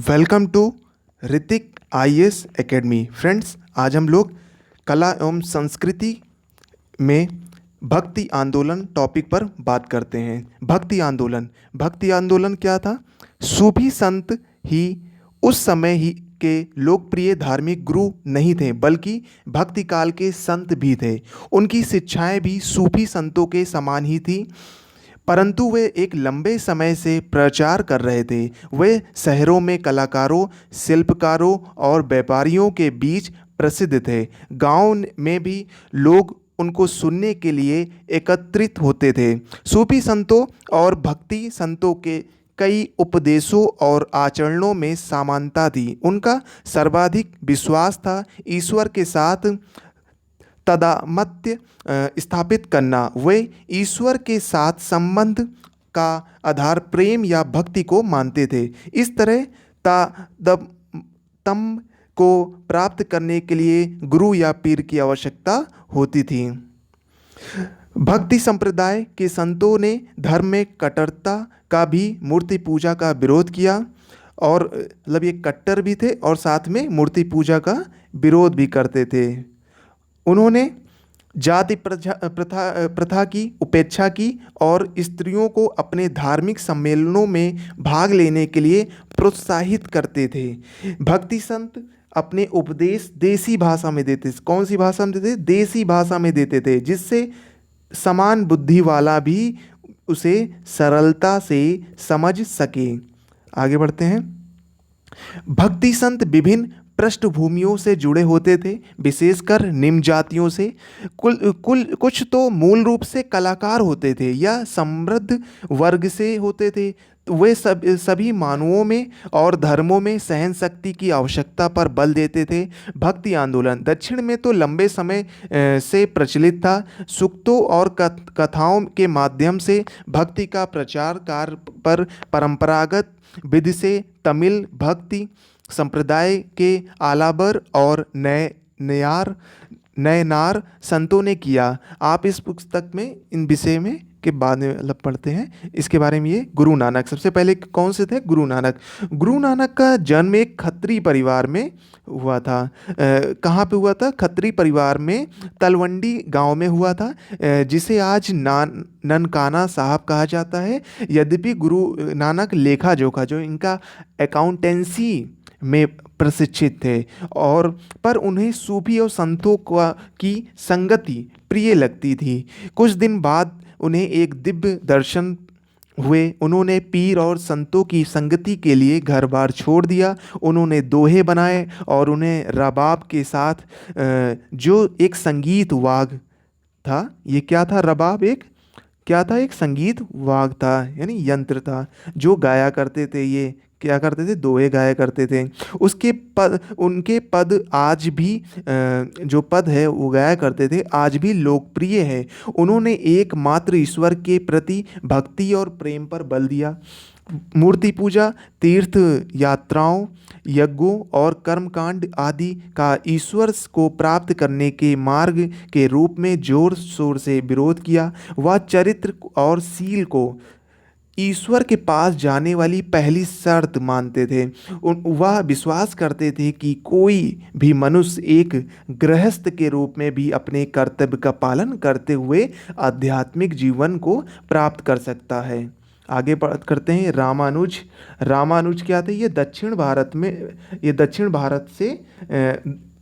Welcome to Hrithik IAS academy. Friends, आज हम लोग कला एवं संस्कृति में भक्ति आंदोलन टॉपिक पर बात करते हैं। भक्ति आंदोलन क्या था? सूफी संत ही उस समय ही के लोकप्रिय धार्मिक गुरु नहीं थे, बल्कि भक्ति काल के संत भी थे। उनकी शिक्षाएं भी सूफी संतों के समान ही थी, परंतु वे एक लंबे समय से प्रचार कर रहे थे। वे शहरों में कलाकारों, शिल्पकारों और व्यापारियों के बीच प्रसिद्ध थे। गांव में भी लोग उनको सुनने के लिए एकत्रित होते थे। सूफी संतों और भक्ति संतों के कई उपदेशों और आचरणों में समानता थी। उनका सर्वाधिक विश्वास था ईश्वर के साथ तदामत्य स्थापित करना। वे ईश्वर के साथ संबंध का आधार प्रेम या भक्ति को मानते थे। इस तरह तम को प्राप्त करने के लिए गुरु या पीर की आवश्यकता होती थी। भक्ति संप्रदाय के संतों ने धर्म में कट्टरता का भी मूर्ति पूजा का विरोध किया, और मतलब ये कट्टर भी थे और साथ में मूर्ति पूजा का विरोध भी करते थे। उन्होंने जाति प्रथा की उपेक्षा की और स्त्रियों को अपने धार्मिक सम्मेलनों में भाग लेने के लिए प्रोत्साहित करते थे। भक्ति संत अपने उपदेश देसी भाषा में देते थे। कौन सी भाषा में देते? देसी भाषा में देते थे, जिससे समान बुद्धि वाला भी उसे सरलता से समझ सके। आगे बढ़ते हैं। भक्ति संत विभिन्न पृष्ठभूमियों से जुड़े होते थे, विशेषकर निम्न जातियों से। कुछ तो मूल रूप से कलाकार होते थे या समृद्ध वर्ग से होते थे। वे सभी मानवों में और धर्मों में सहन शक्ति की आवश्यकता पर बल देते थे। भक्ति आंदोलन दक्षिण में तो लंबे समय से प्रचलित था। सूक्तों और कथाओं के माध्यम से भक्ति का प्रचार कार्य पर परंपरागत विधि से तमिल भक्ति संप्रदाय के आलाबर और नयनार संतों ने किया। आप इस पुस्तक में इन विषय में के बाद में पढ़ते हैं इसके बारे में। ये गुरु नानक सबसे पहले कौन से थे? गुरु नानक। गुरु नानक का जन्म एक खत्री परिवार में हुआ था। कहाँ पे हुआ था? खत्री परिवार में तलवंडी गांव में हुआ था, जिसे आज ननकाना साहब कहा जाता है। यद्यपि गुरु नानक लेखा जोखा, जो इनका अकाउंटेंसी में प्रशिक्षित थे, और पर उन्हें सूफी और संतों की संगति प्रिय लगती थी। कुछ दिन बाद उन्हें एक दिव्य दर्शन हुए। उन्होंने पीर और संतों की संगति के लिए घर बार छोड़ दिया। उन्होंने दोहे बनाए और उन्हें रबाब के साथ, जो एक संगीत वाद्य था। ये क्या था? रबाब एक क्या था? एक संगीत वाद्य था, यानी यंत्र था, जो गाया करते थे। ये क्या करते थे? दोहे गाया करते थे। उनके पद आज भी, जो पद है वो गाया करते थे, आज भी लोकप्रिय है। उन्होंने एकमात्र ईश्वर के प्रति भक्ति और प्रेम पर बल दिया। मूर्ति पूजा, तीर्थ यात्राओं, यज्ञों और कर्मकांड आदि का ईश्वर को प्राप्त करने के मार्ग के रूप में जोर शोर से विरोध किया। वह चरित्र और शील को ईश्वर के पास जाने वाली पहली शर्त मानते थे। वह विश्वास करते थे कि कोई भी मनुष्य एक गृहस्थ के रूप में भी अपने कर्तव्य का पालन करते हुए आध्यात्मिक जीवन को प्राप्त कर सकता है। आगे बात करते हैं रामानुज क्या थे? ये दक्षिण भारत से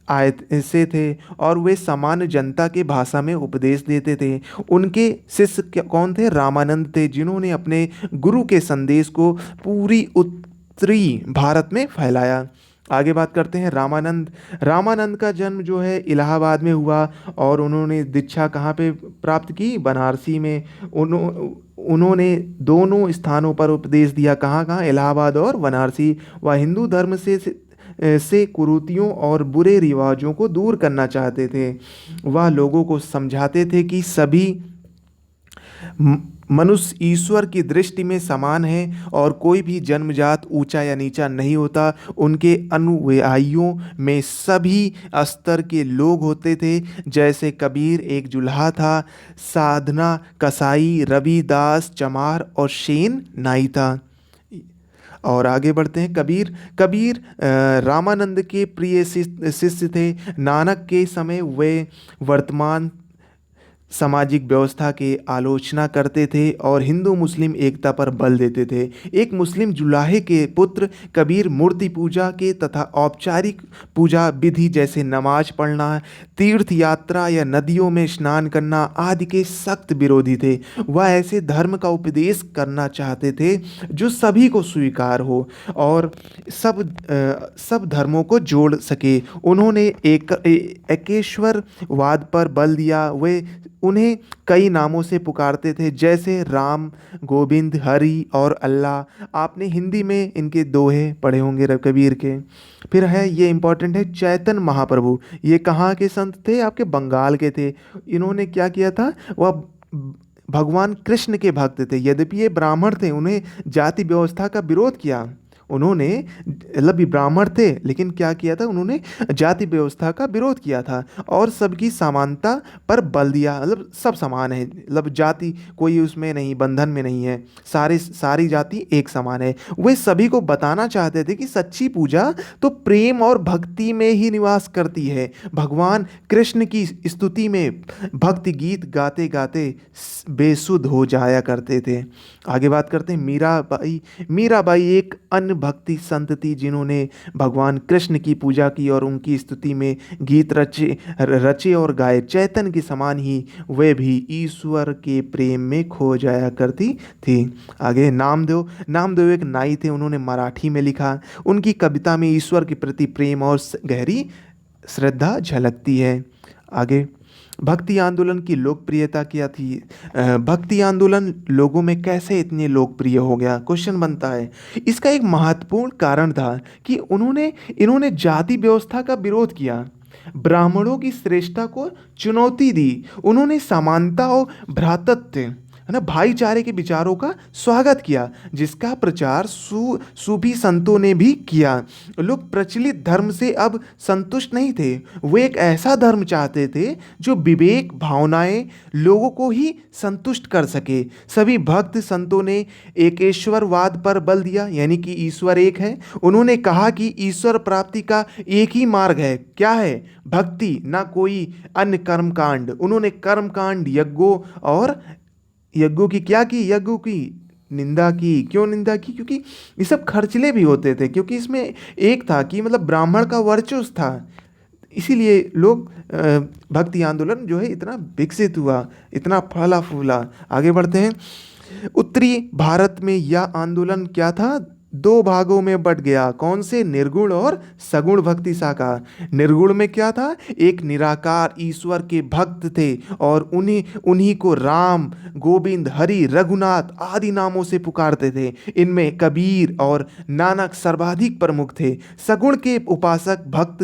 आए से थे, और वे सामान्य जनता के भाषा में उपदेश देते थे। उनके शिष्य कौन थे? रामानंद थे, जिन्होंने अपने गुरु के संदेश को पूरी उत्तरी भारत में फैलाया। आगे बात करते हैं रामानंद का जन्म जो है इलाहाबाद में हुआ, और उन्होंने दीक्षा कहाँ पे प्राप्त की? बनारसी में। उन्होंने दोनों स्थानों पर उपदेश दिया। कहाँ कहाँ? इलाहाबाद और बनारसी। वह हिंदू धर्म से कुरीतियों और बुरे रिवाजों को दूर करना चाहते थे। वह लोगों को समझाते थे कि सभी मनुष्य ईश्वर की दृष्टि में समान है और कोई भी जन्मजात ऊंचा या नीचा नहीं होता। उनके अनुयायियों में सभी स्तर के लोग होते थे, जैसे कबीर एक जुल्हा था, साधना कसाई, रविदास चमार और शेन नाई था। और आगे बढ़ते हैं। कबीर कबीर रामानंद के प्रिय शिष्य थे। नानक के समय वे वर्तमान सामाजिक व्यवस्था के आलोचना करते थे और हिंदू मुस्लिम एकता पर बल देते थे। एक मुस्लिम जुलाहे के पुत्र कबीर मूर्ति पूजा के तथा औपचारिक पूजा विधि जैसे नमाज पढ़ना, तीर्थ यात्रा या नदियों में स्नान करना आदि के सख्त विरोधी थे। वह ऐसे धर्म का उपदेश करना चाहते थे जो सभी को स्वीकार हो और सब धर्मों को जोड़ सके। उन्होंने एकेश्वरवाद पर बल दिया। वे उन्हें कई नामों से पुकारते थे, जैसे राम, गोविंद, हरि और अल्लाह। आपने हिंदी में इनके दोहे पढ़े होंगे कबीर के। फिर है, ये इंपॉर्टेंट है, चैतन्य महाप्रभु। ये कहाँ के संत थे? आपके बंगाल के थे। इन्होंने क्या किया था? वह भगवान कृष्ण के भक्त थे। यद्यपि ये ब्राह्मण थे, उन्हें जाति व्यवस्था का विरोध किया। उन्होंने, मतलब ये ब्राह्मण थे लेकिन क्या किया था? उन्होंने जाति व्यवस्था का विरोध किया था और सबकी समानता पर बल दिया। मतलब सब समान है, मतलब जाति कोई उसमें नहीं, बंधन में नहीं है, सारी जाति एक समान है। वे सभी को बताना चाहते थे कि सच्ची पूजा तो प्रेम और भक्ति में ही निवास करती है। भगवान कृष्ण की स्तुति में भक्ति गीत गाते गाते बेसुध हो जाया करते थे। आगे बात करते हैं मीराबाई। मीराबाई एक अन्य भक्ति संत थी जिन्होंने भगवान कृष्ण की पूजा की और उनकी स्तुति में गीत रचे और गाए। चैतन्य के समान ही वे भी ईश्वर के प्रेम में खो जाया करती थी। आगे नामदेव। नामदेव एक नाई थे, उन्होंने मराठी में लिखा। उनकी कविता में ईश्वर के प्रति प्रेम और गहरी श्रद्धा झलकती है। आगे, भक्ति आंदोलन की लोकप्रियता क्या थी? भक्ति आंदोलन लोगों में कैसे इतने लोकप्रिय हो गया? क्वेश्चन बनता है। इसका एक महत्वपूर्ण कारण था कि इन्होंने जाति व्यवस्था का विरोध किया, ब्राह्मणों की श्रेष्ठता को चुनौती दी। उन्होंने समानता और भ्रातृत्व, है ना, भाईचारे के विचारों का स्वागत किया, जिसका प्रचार सूफी संतों ने भी किया। लोग प्रचलित धर्म से अब संतुष्ट नहीं थे। वे एक ऐसा धर्म चाहते थे जो विवेक, भावनाएं लोगों को ही संतुष्ट कर सके। सभी भक्त संतों ने एकेश्वरवाद पर बल दिया, यानी कि ईश्वर एक है। उन्होंने कहा कि ईश्वर प्राप्ति का एक ही मार्ग है। क्या है? भक्ति, ना कोई अन्य कर्मकांड। उन्होंने कर्मकांड, यज्ञों की क्या की? यज्ञों की निंदा की। क्यों निंदा की? क्योंकि ये सब खर्चले भी होते थे, क्योंकि इसमें एक था कि मतलब ब्राह्मण का वर्चस्व था। इसीलिए लोग भक्ति आंदोलन जो है इतना विकसित हुआ, इतना फला फूला। आगे बढ़ते हैं। उत्तरी भारत में यह आंदोलन क्या था? दो भागों में बट गया। कौन से? निर्गुण और सगुण भक्ति शाखा। निर्गुण में क्या था? एक निराकार ईश्वर के भक्त थे और उन्हीं को राम, गोविंद, हरि, रघुनाथ आदि नामों से पुकारते थे। इनमें कबीर और नानक सर्वाधिक प्रमुख थे। सगुण के उपासक भक्त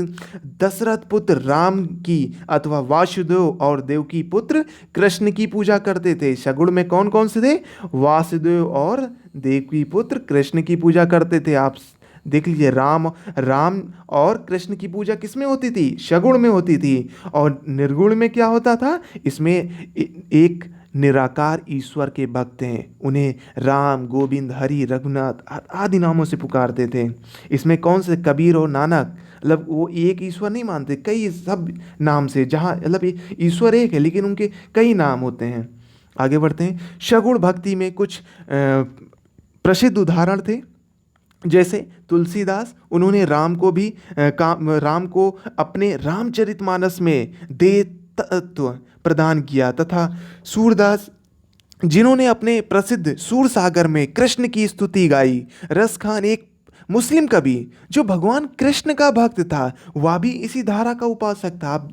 दशरथ पुत्र राम की अथवा वासुदेव और देवकी पुत्र कृष्ण की पूजा करते थे। सगुण में कौन कौन से थे? वासुदेव और देवकी पुत्र कृष्ण की पूजा करते थे। आप देख लीजिए, राम और कृष्ण की पूजा किस में होती थी? सगुण में होती थी। और निर्गुण में क्या होता था? इसमें एक निराकार ईश्वर के भक्त हैं, उन्हें राम, गोविंद, हरि, रघुनाथ आदि नामों से पुकारते थे। इसमें कौन से? कबीर और नानक, मतलब वो एक ईश्वर नहीं मानते, कई सब नाम से, जहाँ मतलब ईश्वर एक है लेकिन उनके कई नाम होते हैं। आगे बढ़ते हैं। सगुण भक्ति में कुछ प्रसिद्ध उदाहरण थे, जैसे तुलसीदास। उन्होंने राम को अपने रामचरितमानस में देवत्व प्रदान किया, तथा सूरदास, जिन्होंने अपने प्रसिद्ध सूरसागर में कृष्ण की स्तुति गाई। रसखान एक मुस्लिम कवि जो भगवान कृष्ण का भक्त था, वह भी इसी धारा का उपासक था। आप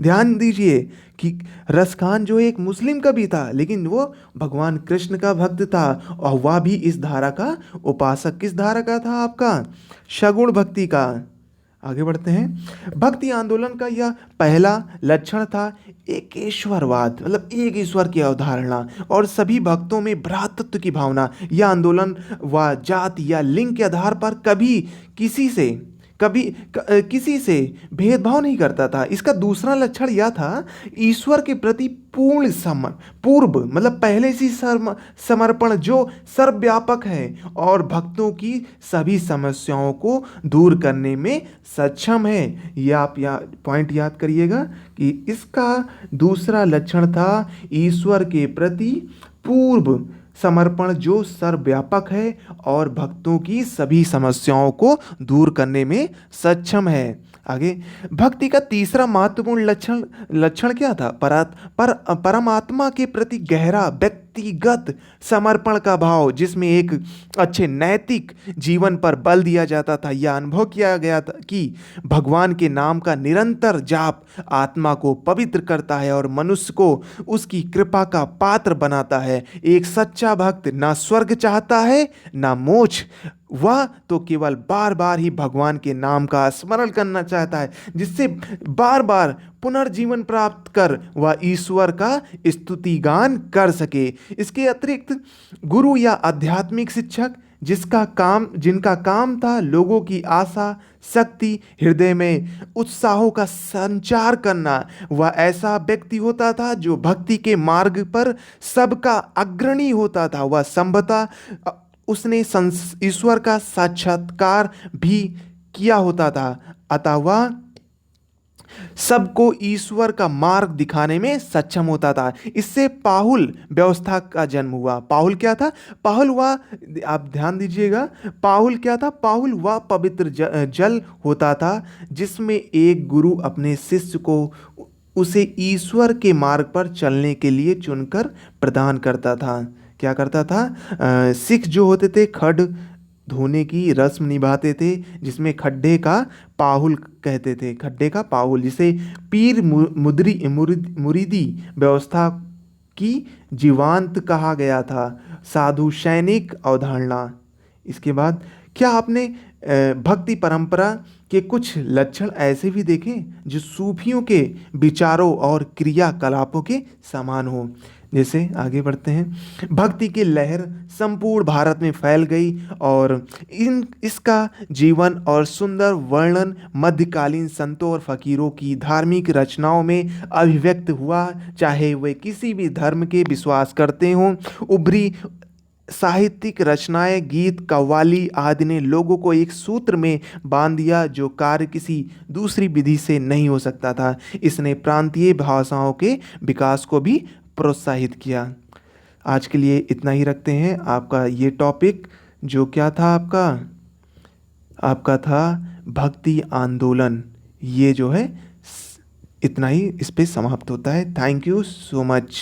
ध्यान दीजिए कि रसखान जो एक मुस्लिम कवि था लेकिन वो भगवान कृष्ण का भक्त था और वह भी इस धारा का उपासक। किस धारा का था? आपका सगुण भक्ति का। आगे बढ़ते हैं। भक्ति आंदोलन का यह पहला लक्षण था एकेश्वरवाद, मतलब एक ईश्वर की अवधारणा और सभी भक्तों में भ्रातृत्व की भावना। यह आंदोलन व जाति या लिंग के आधार पर कभी कभी किसी से भेदभाव नहीं करता था। इसका दूसरा लक्षण यह था, ईश्वर के प्रति पूर्ण पूर्व मतलब पहले से समर्पण जो सर्वव्यापक है और भक्तों की सभी समस्याओं को दूर करने में सक्षम है। ये आप पॉइंट याद करिएगा कि इसका दूसरा लक्षण था ईश्वर के प्रति पूर्व समर्पण जो सर्वव्यापक है और भक्तों की सभी समस्याओं को दूर करने में सक्षम है। आगे, भक्ति का तीसरा महत्वपूर्ण लक्षण लक्षण क्या था? परमात्मा के प्रति गहरा व्यक्तिगत समर्पण का भाव, जिसमें एक अच्छे नैतिक जीवन पर बल दिया जाता था। यह अनुभव किया गया था कि भगवान के नाम का निरंतर जाप आत्मा को पवित्र करता है और मनुष्य को उसकी कृपा का पात्र बनाता है। एक सच्चा भक्त ना स्वर्ग चाहता है ना मोक्ष, वह तो केवल बार बार ही भगवान के नाम का स्मरण करना चाहता है, जिससे बार बार पुनर्जीवन प्राप्त कर वह ईश्वर का स्तुति गान कर सके। इसके अतिरिक्त गुरु या आध्यात्मिक शिक्षक जिनका काम था लोगों की आशा शक्ति हृदय में उत्साहों का संचार करना, वह ऐसा व्यक्ति होता था जो भक्ति के मार्ग पर सबका अग्रणी होता था। वह संभवतः उसने ईश्वर का साक्षात्कार भी किया होता था, अतः वह सबको ईश्वर का मार्ग दिखाने में सक्षम होता था। इससे पाहुल व्यवस्था का जन्म हुआ। पाहुल क्या था? पाहुल वह, आप ध्यान दीजिएगा, पाहुल क्या था? पाहुल वह पवित्र जल होता था जिसमें एक गुरु अपने शिष्य को उसे ईश्वर के मार्ग पर चलने के लिए चुनकर प्रदान करता था। क्या करता था? सिख जो होते थे खड्ड धोने की रस्म निभाते थे, जिसमें खड्डे का पाहुल कहते थे, खड्डे का पाहुल, जिसे पीर मुरीदी व्यवस्था की जीवांत कहा गया था। साधु सैनिक अवधारणा। इसके बाद क्या आपने भक्ति परंपरा के कुछ लक्षण ऐसे भी देखे जो सूफियों के विचारों और क्रियाकलापों के समान हो? जैसे आगे बढ़ते हैं, भक्ति की लहर संपूर्ण भारत में फैल गई और इसका जीवन और सुंदर वर्णन मध्यकालीन संतों और फकीरों की धार्मिक रचनाओं में अभिव्यक्त हुआ। चाहे वे किसी भी धर्म के विश्वास करते हों, उभरी साहित्यिक रचनाएं, गीत, कव्वाली आदि ने लोगों को एक सूत्र में बांध दिया जो कार्य किसी दूसरी विधि से नहीं हो सकता था। इसने प्रांतीय भाषाओं के विकास को भी प्रोत्साहित किया। आज के लिए इतना ही रखते हैं। आपका ये टॉपिक जो क्या था, आपका था भक्ति आंदोलन। ये जो है इतना ही इस पे समाप्त होता है। Thank you so much.